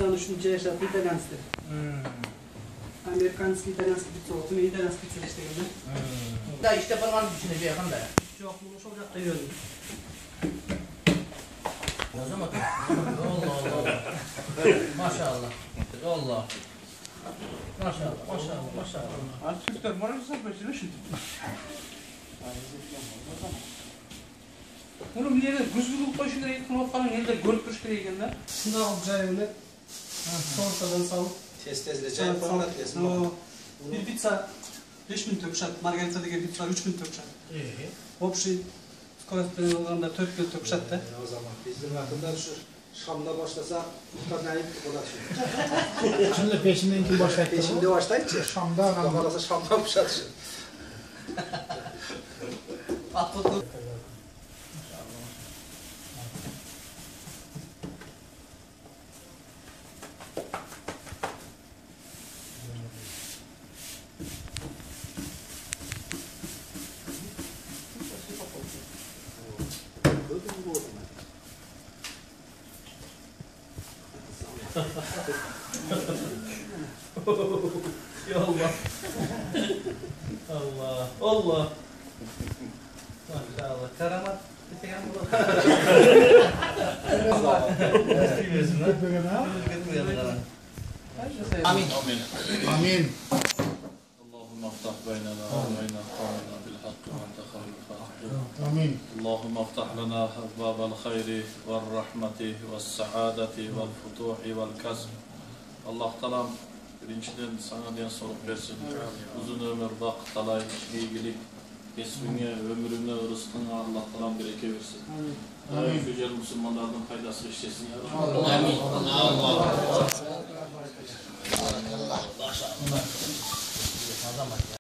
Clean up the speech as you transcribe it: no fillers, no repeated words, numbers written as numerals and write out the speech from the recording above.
Пиццаны üçüncü yaşatı İtalyanski. Amerikanski, İtalyanski pizza oldu. Ben İtalyanski pizza işledim. Da işte parmağını düşünecek yakın da ya. Çok bulmuş olacak da yiyorum. O zaman Allah Allah. Maşallah. Allah. Maşallah, maşallah, maşallah. А Türkler moralisa peşine şimdi. Bunu bir yere güzgülük koyuşun gerek, kulaklarının yerinde görüp duruş gerek ekende. Şimdi alıp cayını ortadan salıp Tez çay falan kesin. bir pizza 5000 tökşat, margarita degen pizza 3000 tökşat. Общий скоростен olganda 4000 tökşat da. O zaman bizim hakkında şu Şam'da başlasa muhtemelen bulaşır. Şimdi peşinden kim başlaydı? Peşinde başlayınca Şam'da Şam'da Şam'da başlatır. Atladı. Ya Allah. Allah. Allah. Maşallah. Karamat. Biteyen bu da. Amin. Amin. اللهم افتح بيننا وبين قومنا بالحق وانت خير الفاتحين. Amin. اللهم افتح لنا ابواب الخير والرحمه والسعاده والفتوح والكسب. Allah talam birinciden sana diyen sorup versin. Uzun ömür, bak, talay, ilgilik, kesbine, ömrüne, rızkına Allah talam bereke versin. Amin. Yücel Müslümanlardan faydası işlesin ya. Amin. Allah.